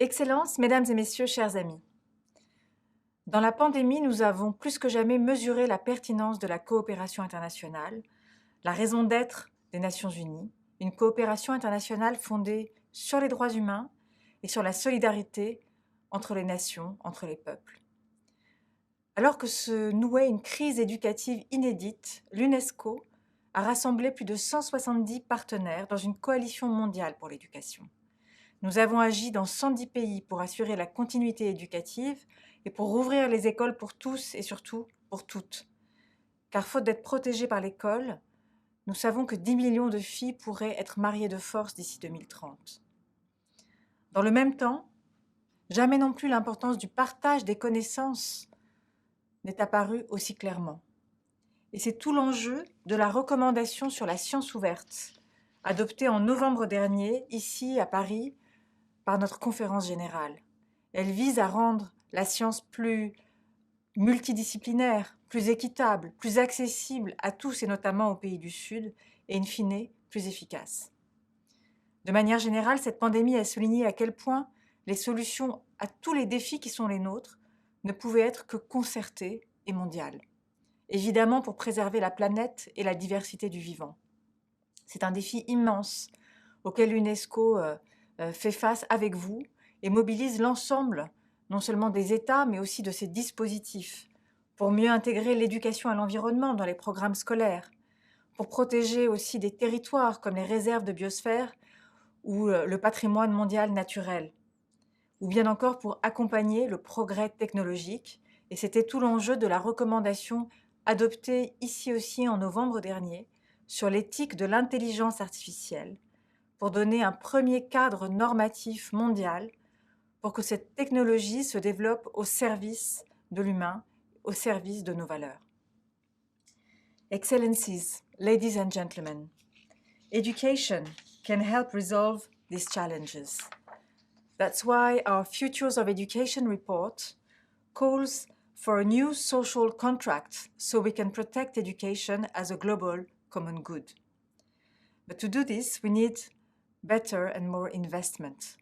Excellences, Mesdames et Messieurs, chers amis. Dans la pandémie, nous avons plus que jamais mesuré la pertinence de la coopération internationale, la raison d'être des Nations Unies, une coopération internationale fondée sur les droits humains et sur la solidarité entre les nations, entre les peuples. Alors que se nouait une crise éducative inédite, l'UNESCO a rassemblé plus de 170 partenaires dans une coalition mondiale pour l'éducation. Nous avons agi dans 110 pays pour assurer la continuité éducative et pour rouvrir les écoles pour tous et surtout pour toutes. Car faute d'être protégées par l'école, nous savons que 10 millions de filles pourraient être mariées de force d'ici 2030. Dans le même temps, jamais non plus l'importance du partage des connaissances n'est apparue aussi clairement. Et c'est tout l'enjeu de la recommandation sur la science ouverte, adoptée en novembre dernier, ici à Paris, par notre conférence générale. Elle vise à rendre la science plus multidisciplinaire, plus équitable, plus accessible à tous et notamment aux pays du Sud, et in fine, plus efficace. De manière générale, cette pandémie a souligné à quel point les solutions à tous les défis qui sont les nôtres ne pouvaient être que concertées et mondiales. Évidemment pour préserver la planète et la diversité du vivant. C'est un défi immense auquel l'UNESCO fait face avec vous et mobilise l'ensemble, non seulement des États, mais aussi de ses dispositifs, pour mieux intégrer l'éducation à l'environnement dans les programmes scolaires, pour protéger aussi des territoires comme les réserves de biosphère ou le patrimoine mondial naturel, ou bien encore pour accompagner le progrès technologique, et c'était tout l'enjeu de la recommandation adoptée ici aussi en novembre dernier sur l'éthique de l'intelligence artificielle, pour donner un premier cadre normatif mondial pour que cette technologie se développe au service de l'humain, au service de nos valeurs. Excellencies, ladies and gentlemen, education can help resolve these challenges. That's why our Futures of Education report calls for a new social contract so we can protect education as a global common good. But to do this, we need better and more investment.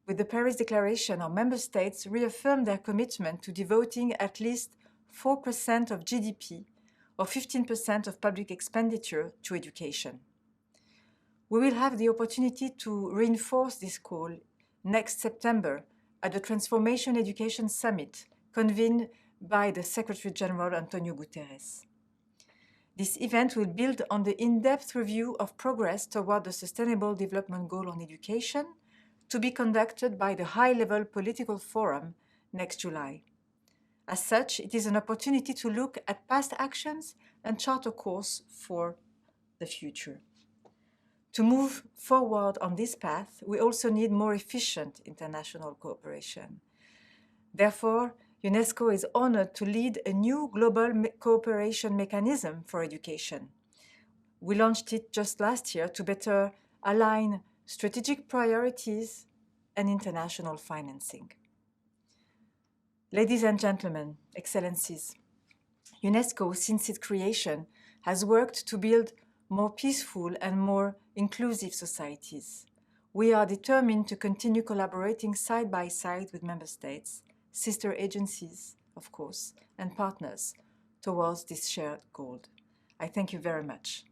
With the Paris Declaration, our member states reaffirmed their commitment to devoting at least 4% of GDP or 15% of public expenditure to education. We will have the opportunity to reinforce this call next September at the Transformation Education Summit convened by the Secretary General Antonio Guterres. This event will build on the in-depth review of progress toward the Sustainable Development Goal on education to be conducted by the High-Level Political Forum next July. As such, it is an opportunity to look at past actions and chart a course for the future. To move forward on this path, we also need more efficient international cooperation. Therefore, UNESCO is honored to lead a new global cooperation mechanism for education. We launched it just last year to better align strategic priorities and international financing. Ladies and gentlemen, Excellencies, UNESCO, since its creation, has worked to build more peaceful and more inclusive societies. We are determined to continue collaborating side by side with member states, sister agencies, of course, and partners towards this shared goal. I thank you very much.